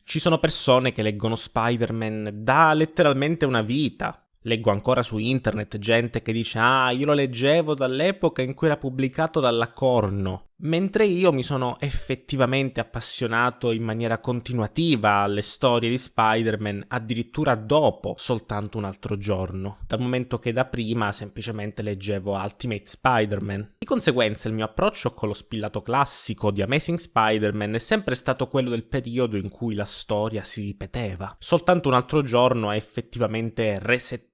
Ci sono persone che leggono Spider-Man da letteralmente una vita. Leggo ancora su internet gente che dice io lo leggevo dall'epoca in cui era pubblicato dalla Corno, mentre io mi sono effettivamente appassionato in maniera continuativa alle storie di Spider-Man addirittura dopo Soltanto un altro giorno, dal momento che da prima semplicemente leggevo Ultimate Spider-Man. Di conseguenza il mio approccio con lo spillato classico di Amazing Spider-Man è sempre stato quello del periodo in cui la storia si ripeteva. Soltanto un altro giorno ha effettivamente resettato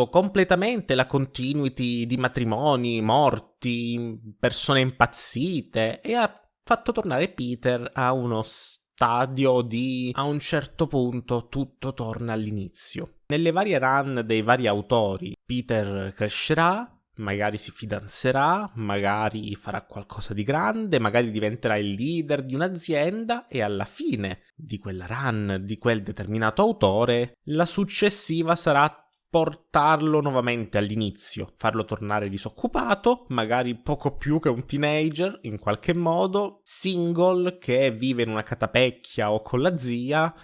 completamente la continuity di matrimoni, morti, persone impazzite e ha fatto tornare Peter a uno stadio di a un certo punto tutto torna all'inizio. Nelle varie run dei vari autori Peter crescerà, magari si fidanzerà, magari farà qualcosa di grande, magari diventerà il leader di un'azienda e alla fine di quella run di quel determinato autore la successiva sarà portarlo nuovamente all'inizio, farlo tornare disoccupato, magari poco più che un teenager in qualche modo, single che vive in una catapecchia o con la zia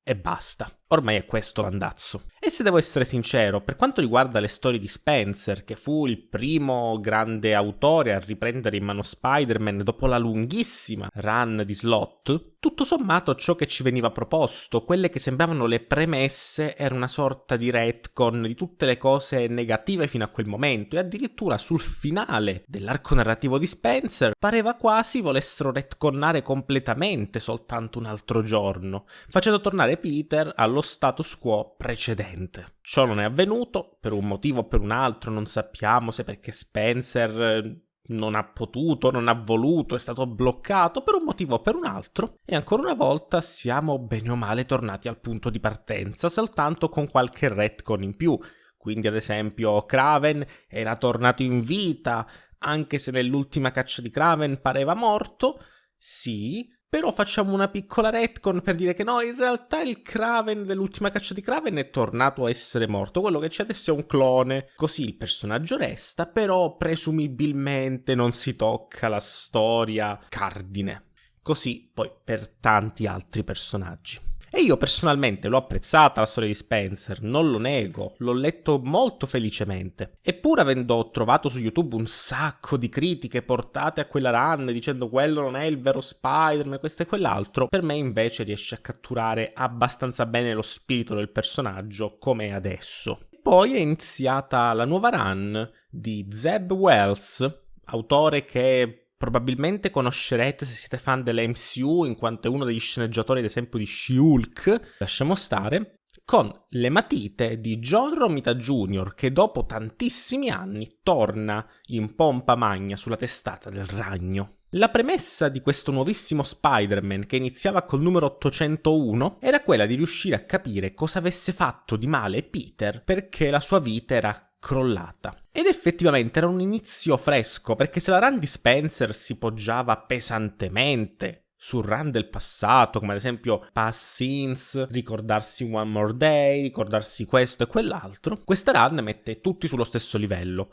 e basta. Ormai è questo l'andazzo. E se devo essere sincero, per quanto riguarda le storie di Spencer, che fu il primo grande autore a riprendere in mano Spider-Man dopo la lunghissima run di Slott, tutto sommato ciò che ci veniva proposto, quelle che sembravano le premesse, era una sorta di retcon di tutte le cose negative fino a quel momento, e addirittura sul finale dell'arco narrativo di Spencer pareva quasi volessero retconnare completamente Soltanto un altro giorno, facendo tornare Peter allo status quo precedente. Ciò non è avvenuto, per un motivo o per un altro, non sappiamo se perché Spencer non ha potuto, non ha voluto, è stato bloccato per un motivo o per un altro, e ancora una volta siamo bene o male tornati al punto di partenza, soltanto con qualche retcon in più. Quindi ad esempio Kraven era tornato in vita, anche se nell'ultima caccia di Kraven pareva morto, sì, però facciamo una piccola retcon per dire che no, in realtà il Kraven dell'ultima caccia di Kraven è tornato a essere morto, quello che c'è adesso è un clone. Così il personaggio resta, però presumibilmente non si tocca la storia cardine. Così poi per tanti altri personaggi. E io personalmente l'ho apprezzata la storia di Spencer, non lo nego, l'ho letto molto felicemente. Eppur avendo trovato su YouTube un sacco di critiche portate a quella run dicendo quello non è il vero Spider-Man, questo e quell'altro, per me invece riesce a catturare abbastanza bene lo spirito del personaggio come è adesso. Poi è iniziata la nuova run di Zeb Wells, autore che probabilmente conoscerete se siete fan dell'MCU, in quanto è uno degli sceneggiatori, ad esempio, di She-Hulk, lasciamo stare, con Le matite di John Romita Jr., che dopo tantissimi anni torna in pompa magna sulla testata del ragno. La premessa di questo nuovissimo Spider-Man, che iniziava col numero 801, era quella di riuscire a capire cosa avesse fatto di male Peter perché la sua vita era crollata. Ed effettivamente era un inizio fresco, perché se la run di Spencer si poggiava pesantemente sul run del passato, come ad esempio Past Scenes, ricordarsi One More Day, ricordarsi questo e quell'altro, questa run mette tutti sullo stesso livello.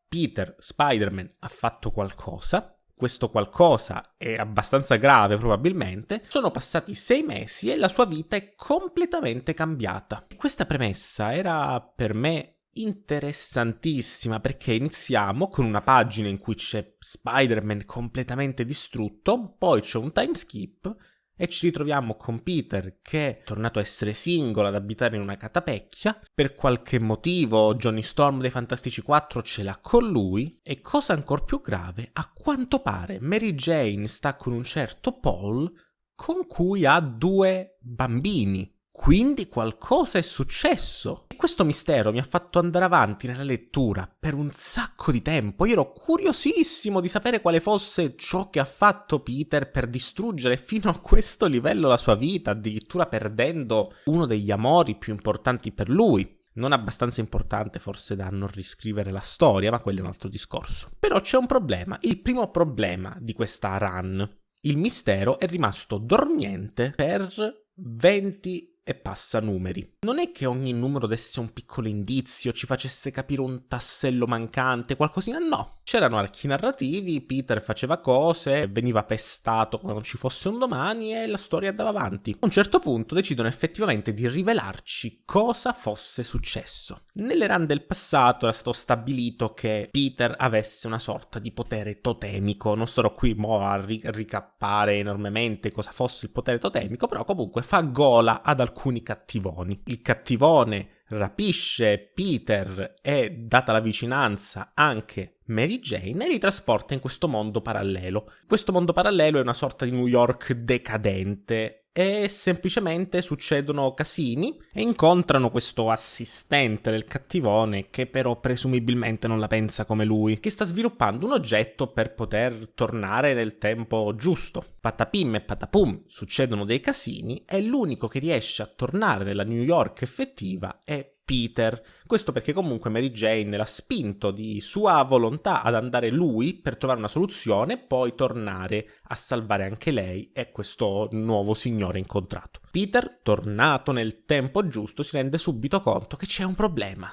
Peter, Spider-Man, ha fatto qualcosa, questo qualcosa è abbastanza grave probabilmente, sono passati 6 mesi e la sua vita è completamente cambiata. Questa premessa era per me interessantissima, perché iniziamo con una pagina in cui c'è Spider-Man completamente distrutto, poi c'è un time skip e ci ritroviamo con Peter che è tornato a essere single, ad abitare in una catapecchia. Per qualche motivo Johnny Storm dei Fantastici 4 ce l'ha con lui e, cosa ancora più grave, a quanto pare Mary Jane sta con un certo Paul con cui ha 2 bambini. Quindi qualcosa è successo. E questo mistero mi ha fatto andare avanti nella lettura per un sacco di tempo. Io ero curiosissimo di sapere quale fosse ciò che ha fatto Peter per distruggere fino a questo livello la sua vita, addirittura perdendo uno degli amori più importanti per lui. Non abbastanza importante forse da non riscrivere la storia, ma quello è un altro discorso. Però c'è un problema, il primo problema di questa run. Il mistero è rimasto dormiente per 20 e passa numeri. Non è che ogni numero desse un piccolo indizio, ci facesse capire un tassello mancante, qualcosina, no. C'erano archi narrativi, Peter faceva cose, veniva pestato come non ci fosse un domani e la storia andava avanti. A un certo punto decidono effettivamente di rivelarci cosa fosse successo. Nelle run del passato era stato stabilito che Peter avesse una sorta di potere totemico. Non starò qui mo a ricappare enormemente cosa fosse il potere totemico, però comunque fa gola ad alcuni cattivoni. Il cattivone rapisce Peter e, data la vicinanza, anche Mary Jane, e li trasporta in questo mondo parallelo. Questo mondo parallelo è una sorta di New York decadente e semplicemente succedono casini e incontrano questo assistente del cattivone che però presumibilmente non la pensa come lui, che sta sviluppando un oggetto per poter tornare nel tempo giusto. Patapim e patapum, succedono dei casini e l'unico che riesce a tornare nella New York effettiva è Peter. Questo perché comunque Mary Jane l'ha spinto di sua volontà ad andare lui per trovare una soluzione e poi tornare a salvare anche lei e questo nuovo signore incontrato. Peter, tornato nel tempo giusto, si rende subito conto che c'è un problema.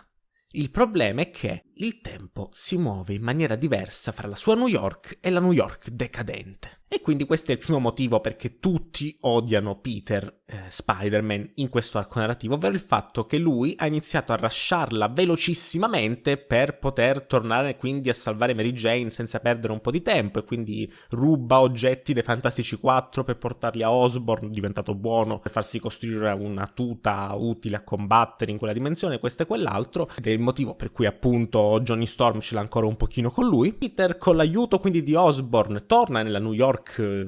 Il problema è che il tempo si muove in maniera diversa fra la sua New York e la New York decadente. E quindi questo è il primo motivo perché tutti odiano Peter Spider-Man in questo arco narrativo, ovvero il fatto che lui ha iniziato a rusharla velocissimamente per poter tornare quindi a salvare Mary Jane senza perdere un po' di tempo, e quindi ruba oggetti dei Fantastici 4 per portarli a Osborn, diventato buono, per farsi costruire una tuta utile a combattere in quella dimensione, questo e quell'altro, ed è il motivo per cui appunto Johnny Storm ce l'ha ancora un pochino con lui. Peter, con l'aiuto quindi di Osborn, torna nella New York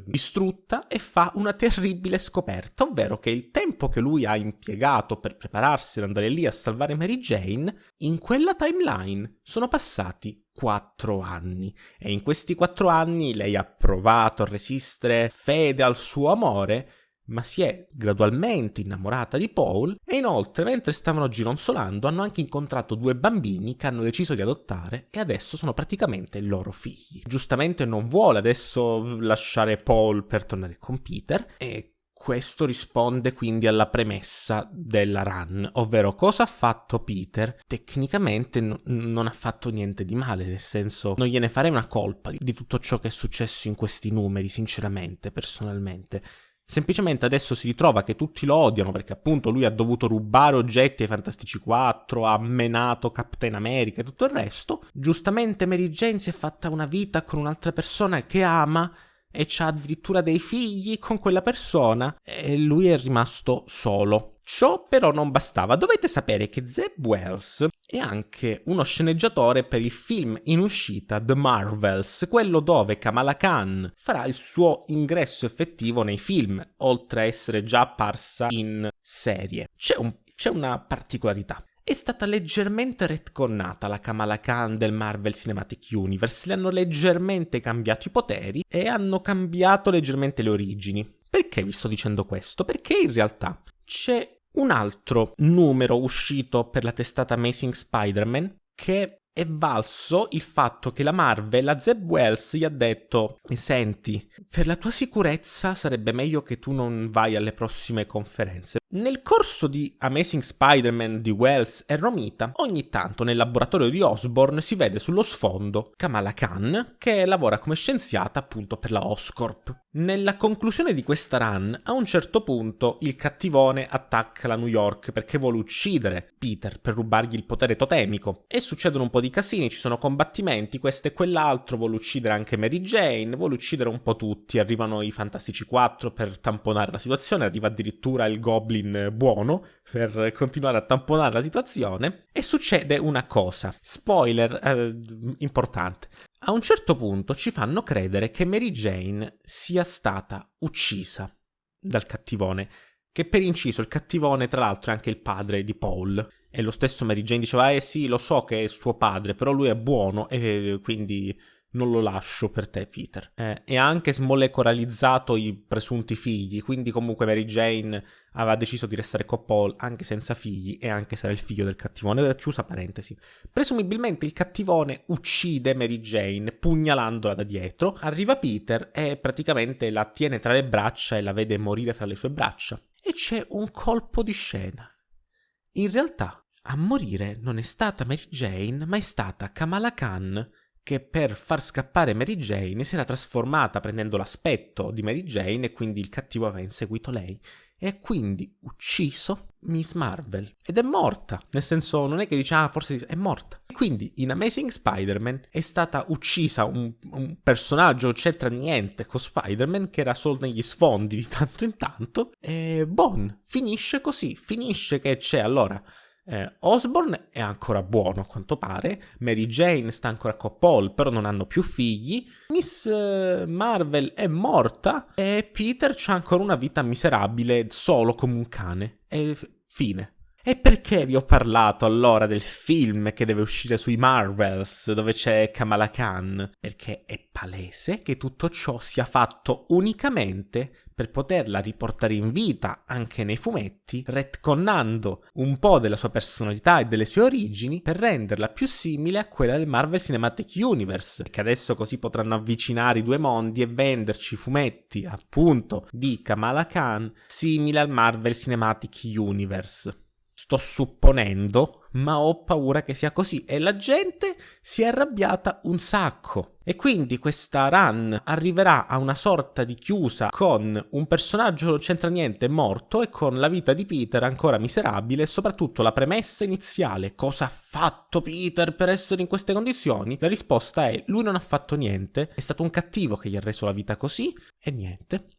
distrutta e fa una terribile scoperta, ovvero che il tempo che lui ha impiegato per prepararsi ad andare lì a salvare Mary Jane, in quella timeline sono passati 4 anni, e in questi 4 anni lei ha provato a resistere fede al suo amore, ma si è gradualmente innamorata di Paul, e inoltre mentre stavano gironzolando hanno anche incontrato 2 bambini che hanno deciso di adottare e adesso sono praticamente i loro figli. Giustamente non vuole adesso lasciare Paul per tornare con Peter, e questo risponde quindi alla premessa della run, ovvero cosa ha fatto Peter? Tecnicamente non ha fatto niente di male, nel senso non gliene farei una colpa di tutto ciò che è successo in questi numeri, sinceramente, personalmente. Semplicemente adesso si ritrova che tutti lo odiano perché appunto lui ha dovuto rubare oggetti ai Fantastici 4, ha menato Captain America e tutto il resto. Giustamente Mary Jane si è fatta una vita con un'altra persona che ama e c'ha addirittura dei figli con quella persona e lui è rimasto solo. Ciò però non bastava. Dovete sapere che Zeb Wells è anche uno sceneggiatore per il film in uscita The Marvels, quello dove Kamala Khan farà il suo ingresso effettivo nei film, oltre a essere già apparsa in serie. C'è una particolarità. È stata leggermente retconnata la Kamala Khan del Marvel Cinematic Universe, le hanno leggermente cambiato i poteri e hanno cambiato leggermente le origini. Perché vi sto dicendo questo? Perché in realtà c'è un altro numero uscito per la testata Amazing Spider-Man che è valso il fatto che la Marvel, la Zeb Wells, gli ha detto: senti, per la tua sicurezza sarebbe meglio che tu non vai alle prossime conferenze. Nel corso di Amazing Spider-Man di Wells e Romita, ogni tanto nel laboratorio di Osborn si vede sullo sfondo Kamala Khan che lavora come scienziata appunto per la Oscorp. Nella conclusione di questa run, a un certo punto il cattivone attacca la New York perché vuole uccidere Peter per rubargli il potere totemico e succedono un po' di casini, ci sono combattimenti, questo e quell'altro, vuole uccidere anche Mary Jane, vuole uccidere un po' tutti, arrivano i Fantastici 4 per tamponare la situazione, arriva addirittura il Goblin buono per continuare a tamponare la situazione e succede una cosa, spoiler importante. A un certo punto ci fanno credere che Mary Jane sia stata uccisa dal cattivone, che per inciso il cattivone tra l'altro è anche il padre di Paul, e lo stesso Mary Jane diceva sì, lo so che è suo padre, però lui è buono e quindi non lo lascio per te, Peter. E ha anche smolecorizzato i presunti figli, quindi comunque Mary Jane aveva deciso di restare con Paul anche senza figli e anche se era il figlio del cattivone. Chiusa parentesi. Presumibilmente il cattivone uccide Mary Jane pugnalandola da dietro. Arriva Peter e praticamente la tiene tra le braccia e la vede morire fra le sue braccia. e c'è un colpo di scena. In realtà, a morire non è stata Mary Jane, ma è stata Kamala Khan, che per far scappare Mary Jane si era trasformata prendendo l'aspetto di Mary Jane e quindi il cattivo aveva inseguito lei e ha quindi ucciso Miss Marvel. Ed è morta, nel senso non è che dice forse è morta. E quindi in Amazing Spider-Man è stata uccisa un personaggio, non c'entra niente con Spider-Man, che era solo negli sfondi di tanto in tanto, e finisce così, finisce che c'è allora... Osborn è ancora buono a quanto pare, Mary Jane sta ancora con Paul però non hanno più figli, Miss Marvel è morta e Peter c'ha ancora una vita miserabile solo come un cane e fine. E perché vi ho parlato allora del film che deve uscire sui Marvels dove c'è Kamala Khan? Perché è palese che tutto ciò sia fatto unicamente per poterla riportare in vita anche nei fumetti, retconnando un po' della sua personalità e delle sue origini per renderla più simile a quella del Marvel Cinematic Universe, che adesso così potranno avvicinare i due mondi e venderci fumetti appunto di Kamala Khan simili al Marvel Cinematic Universe. Sto supponendo, ma ho paura che sia così e la gente si è arrabbiata un sacco. E quindi questa run arriverà a una sorta di chiusa con un personaggio che non c'entra niente morto e con la vita di Peter ancora miserabile e soprattutto la premessa iniziale. Cosa ha fatto Peter per essere in queste condizioni? La risposta è: lui non ha fatto niente, è stato un cattivo che gli ha reso la vita così e niente.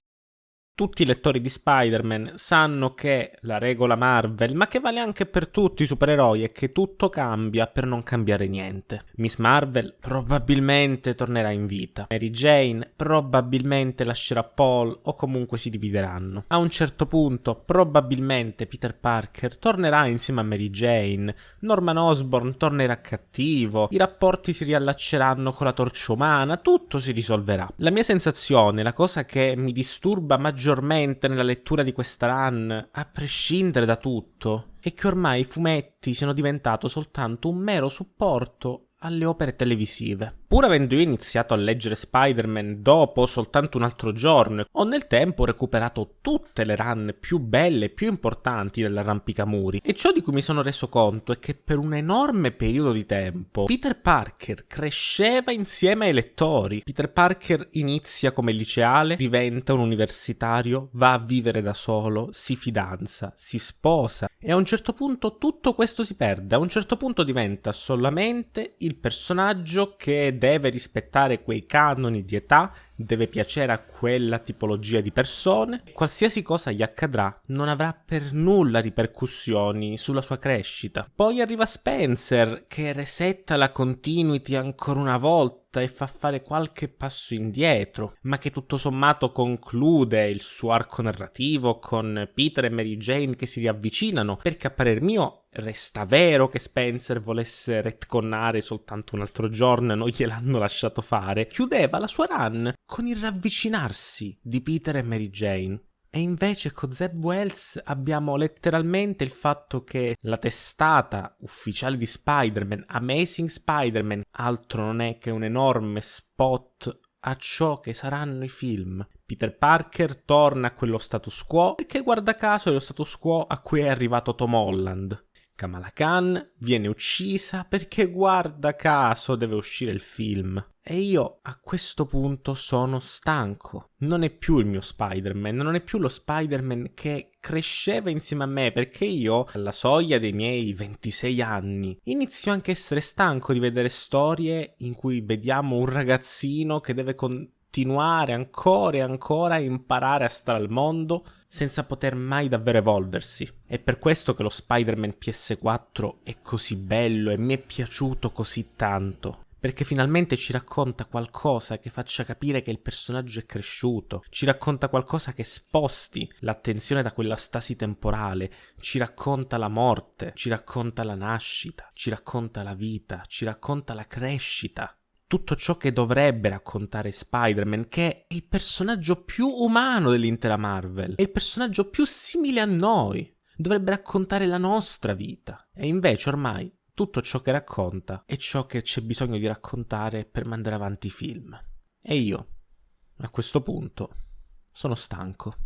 Tutti i lettori di Spider-Man sanno che la regola Marvel, ma che vale anche per tutti i supereroi, è che tutto cambia per non cambiare niente. Miss Marvel probabilmente tornerà in vita. Mary Jane probabilmente lascerà Paul o comunque si divideranno. A un certo punto probabilmente Peter Parker tornerà insieme a Mary Jane, Norman Osborn tornerà cattivo, i rapporti si riallacceranno con la Torcia Umana, tutto si risolverà. La mia sensazione, la cosa che mi disturba maggiormente nella lettura di questa run, a prescindere da tutto, è che ormai i fumetti siano diventato soltanto un mero supporto alle opere televisive. Pur avendo io iniziato a leggere Spider-Man dopo soltanto un altro giorno, ho nel tempo recuperato tutte le run più belle e più importanti dell'Arrampicamuri, e ciò di cui mi sono reso conto è che per un enorme periodo di tempo Peter Parker cresceva insieme ai lettori. Peter Parker inizia come liceale, diventa un universitario, va a vivere da solo, si fidanza, si sposa e a un certo punto tutto questo si perde. A un certo punto diventa solamente il personaggio che deve rispettare quei canoni di età, deve piacere a quella tipologia di persone. Qualsiasi cosa gli accadrà non avrà per nulla ripercussioni sulla sua crescita. Poi arriva Spencer che resetta la continuity ancora una volta e fa fare qualche passo indietro, ma che tutto sommato conclude il suo arco narrativo con Peter e Mary Jane che si riavvicinano, perché a parer mio resta vero che Spencer volesse retconnare soltanto un altro giorno e non gliel'hanno lasciato fare. Chiudeva la sua run con il ravvicinarsi di Peter e Mary Jane. E invece con Zeb Wells abbiamo letteralmente il fatto che la testata ufficiale di Spider-Man, Amazing Spider-Man, altro non è che un enorme spot a ciò che saranno i film. Peter Parker torna a quello status quo, perché guarda caso è lo status quo a cui è arrivato Tom Holland. Kamala Khan viene uccisa perché guarda caso deve uscire il film. E io a questo punto sono stanco. Non è più il mio Spider-Man, non è più lo Spider-Man che cresceva insieme a me, perché io, alla soglia dei miei 26 anni, inizio anche a essere stanco di vedere storie in cui vediamo un ragazzino che deve continuare ancora e ancora a imparare a stare al mondo senza poter mai davvero evolversi. È per questo che lo Spider-Man PS4 è così bello e mi è piaciuto così tanto. Perché finalmente ci racconta qualcosa che faccia capire che il personaggio è cresciuto, ci racconta qualcosa che sposti l'attenzione da quella stasi temporale, ci racconta la morte, ci racconta la nascita, ci racconta la vita, ci racconta la crescita. Tutto ciò che dovrebbe raccontare Spider-Man, che è il personaggio più umano dell'intera Marvel, è il personaggio più simile a noi, dovrebbe raccontare la nostra vita. E invece ormai tutto ciò che racconta è ciò che c'è bisogno di raccontare per mandare avanti i film. E io, a questo punto, sono stanco.